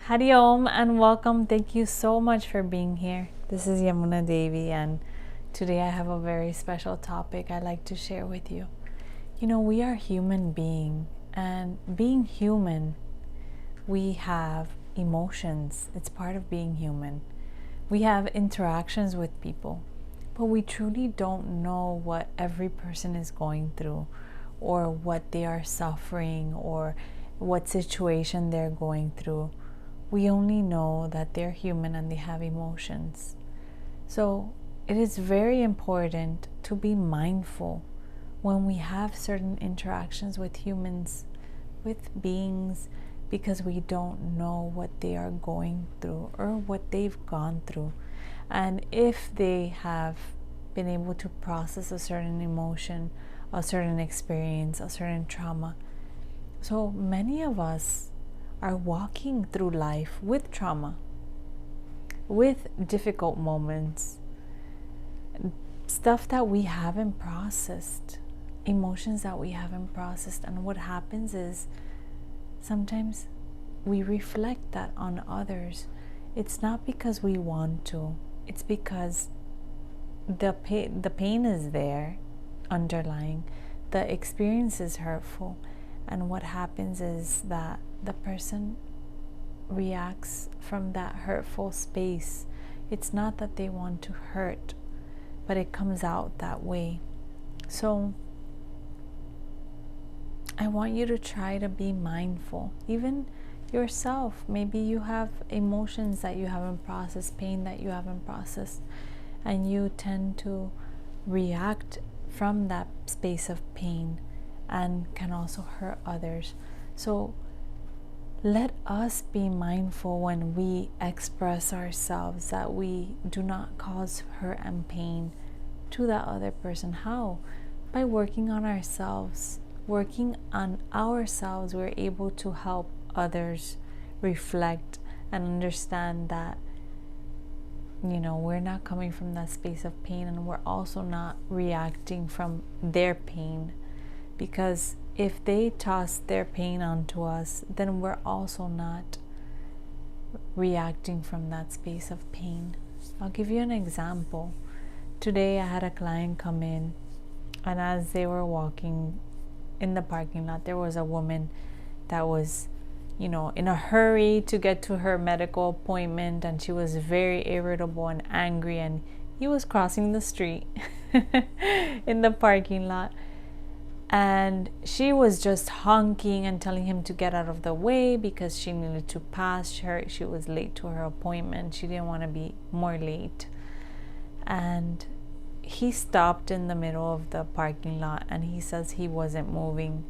Hari Om and welcome. Thank you so much for being here. This is Yamuna Devi, and today I have a very special topic I'd like to share with you. We are human beings, and being human, we have emotions. It's part of being human. We have interactions with people, but we truly don't know what every person is going through, or what they are suffering, or what situation they're going through. We only know that they're human and they have emotions. So it is very important to be mindful when we have certain interactions with humans, with beings, because we don't know what they are going through or what they've gone through. And if they have been able to process a certain emotion, a certain experience, a certain trauma. So many of us are walking through life with trauma, with difficult moments, stuff that we haven't processed, emotions that we haven't processed. And what happens is sometimes we reflect that on others. It's not because we want to, it's because the pain is there underlying, the experience is hurtful. And what happens is that the person reacts from that hurtful space. It's not that they want to hurt, but it comes out that way. So I want you to try to be mindful, even yourself. Maybe you have emotions that you haven't processed, pain that you haven't processed, and you tend to react from that space of pain and can also hurt others. So let us be mindful when we express ourselves that we do not cause hurt and pain to that other person. How? By working on ourselves. Working on ourselves, we're able to help others reflect and understand that we're not coming from that space of pain, and we're also not reacting from their pain. Because if they toss their pain onto us, then we're also not reacting from that space of pain. I'll give you an example. Today I had a client come in, and as they were walking in the parking lot, there was a woman that was, in a hurry to get to her medical appointment, and she was very irritable and angry, and he was crossing the street in the parking lot. And she was just honking and telling him to get out of the way because she needed to pass her. She was late to her appointment. She didn't want to be more late. And he stopped in the middle of the parking lot, and he says he wasn't moving.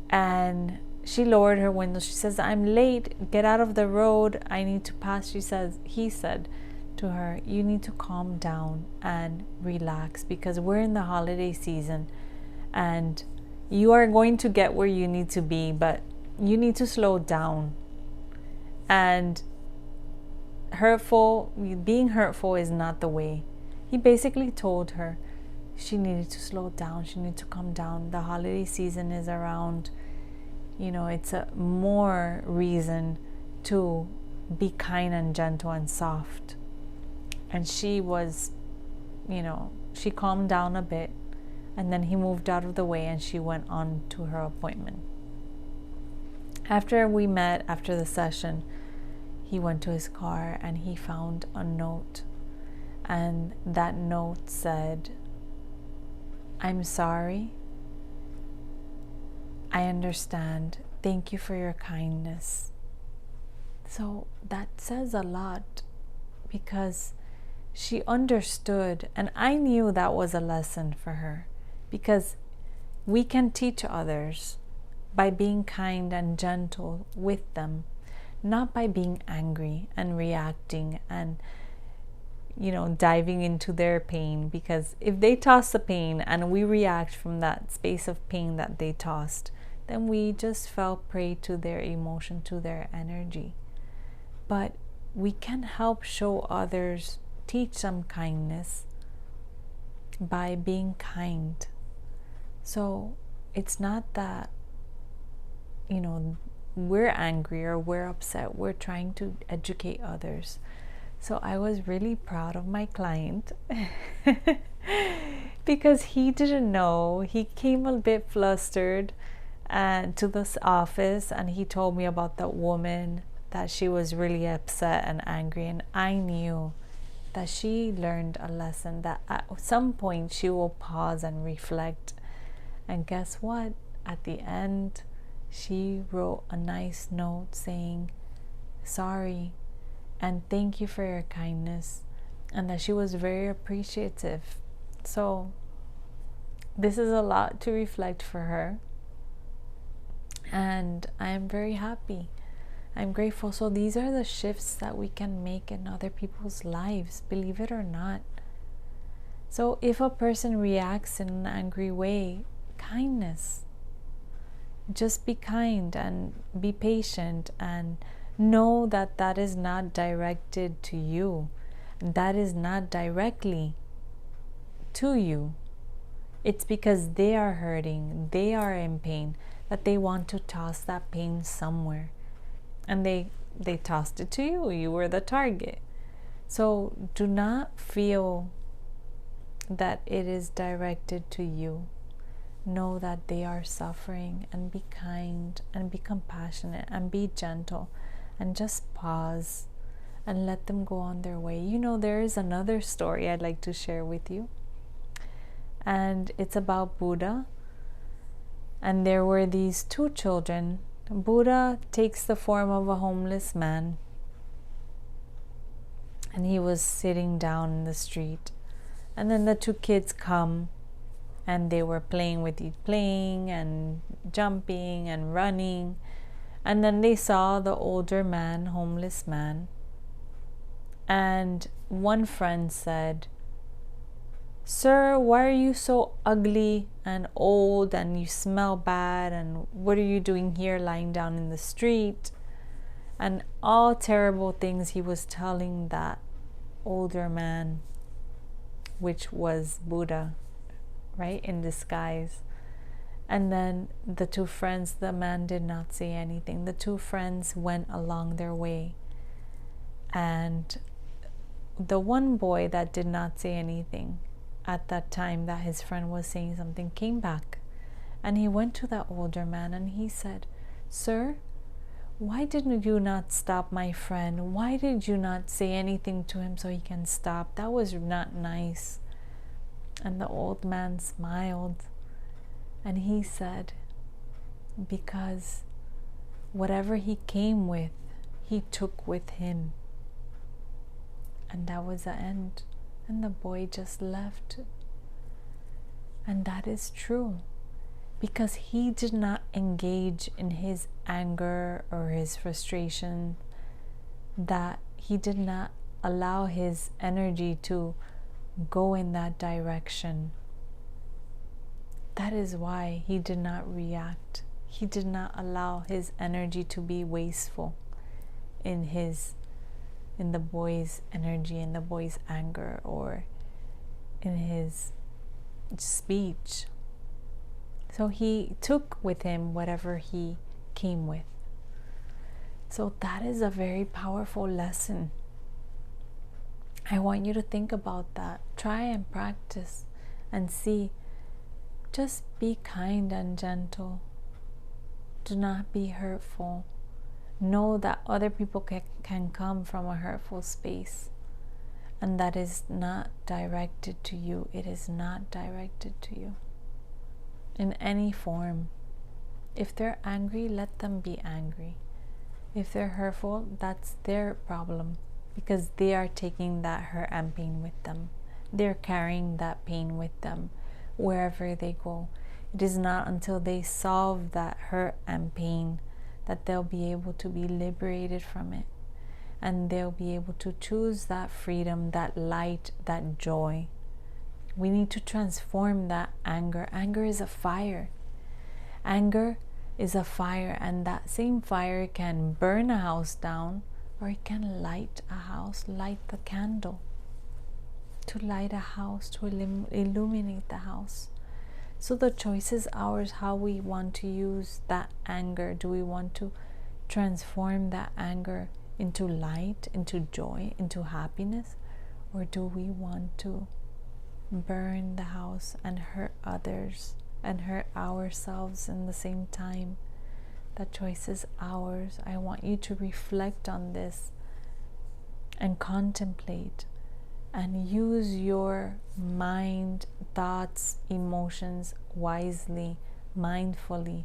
And she lowered her window. She says, "I'm late. Get out of the road. I need to pass." He said to her, "You need to calm down and relax, because we're in the holiday season. And you are going to get where you need to be, but you need to slow down. And being hurtful is not the way." He basically told her she needed to slow down. She needed to calm down. The holiday season is around. It's a more reason to be kind and gentle and soft. And she was, she calmed down a bit. And then he moved out of the way, and she went on to her appointment. After we met, after the session, he went to his car and he found a note. And that note said, "I'm sorry. I understand. Thank you for your kindness." So that says a lot, because she understood, and I knew that was a lesson for her. Because we can teach others by being kind and gentle with them, not by being angry and reacting and, diving into their pain. Because if they toss the pain and we react from that space of pain that they tossed, then we just fell prey to their emotion, to their energy. But we can help show others, teach some kindness by being kind. So it's not that, we're angry or we're upset, we're trying to educate others. So I was really proud of my client because he didn't know. He came a bit flustered to this office, and he told me about that woman, that she was really upset and angry, and I knew that she learned a lesson, that at some point she will pause and reflect. And guess what? At the end, she wrote a nice note saying sorry and thank you for your kindness, and that she was very appreciative. So this is a lot to reflect for her, and I am very happy. I'm grateful. So these are the shifts that we can make in other people's lives, believe it or not. So if a person reacts in an angry way, kindness. Just be kind and be patient, and know that that is not directed to you. That is not directly to you. It's because they are hurting, they are in pain, that they want to toss that pain somewhere. And they tossed it to you. You were the target. So do not feel that it is directed to you. Know that they are suffering, and be kind and be compassionate and be gentle, and just pause and let them go on their way. You know, there is another story I'd like to share with you, and it's about Buddha. And there were these two children. Buddha takes the form of a homeless man, and he was sitting down in the street, and then the two kids come, and they were playing and jumping and running, and then they saw the older man, homeless man, and one friend said, "Sir, why are you so ugly and old, and you smell bad, and what are you doing here lying down in the street?" And all terrible things he was telling that older man, which was Buddha, right, in disguise. And then the two friends, the man did not say anything. The two friends went along their way, and the one boy that did not say anything at that time that his friend was saying something came back, and he went to that older man and he said, "Sir, why didn't you not stop my friend? Why did you not say anything to him so he can stop? That was not nice." And the old man smiled, and he said, "Because whatever he came with, he took with him." And that was the end. And the boy just left. And that is true, because he did not engage in his anger or his frustration, that he did not allow his energy to go in that direction. That is why he did not react. He did not allow his energy to be wasteful in the boy's energy, in the boy's anger, or in his speech. So he took with him whatever he came with. So that is a very powerful lesson. I want you to think about that. Try and practice and see. Just be kind and gentle. Do not be hurtful. Know that other people can come from a hurtful space, and that is not directed to you. It is not directed to you in any form. If they're angry, let them be angry. If they're hurtful, that's their problem, because they are taking that hurt and pain with them. They're carrying that pain with them wherever they go. It is not until they solve that hurt and pain that they'll be able to be liberated from it, and they'll be able to choose that freedom, that light, that joy. We need to transform that anger. Anger is a fire. Anger is a fire, and that same fire can burn a house down, or it can light a house, light the candle. To light a house, to illuminate the house. So the choice is ours, how we want to use that anger. Do we want to transform that anger into light, into joy, into happiness? Or do we want to burn the house and hurt others and hurt ourselves in the same time? That choice is ours. I want you to reflect on this and contemplate and use your mind, thoughts, emotions wisely, mindfully,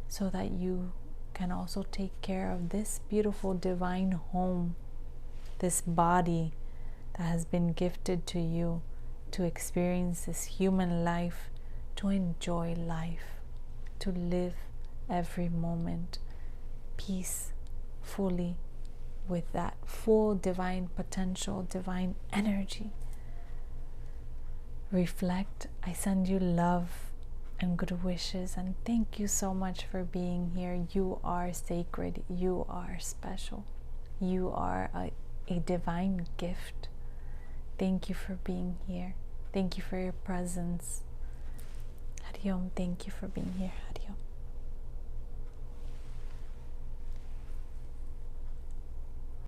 so that you can also take care of this beautiful divine home, this body that has been gifted to you to experience this human life, to enjoy life, to live every moment peacefully with that full divine potential, divine energy. Reflect. I send you love and good wishes, and thank you so much for being here. You are sacred. You are special. You are a divine gift. Thank you for being here. Thank you for your presence. Hari Om. Thank you for being here. Hari Om.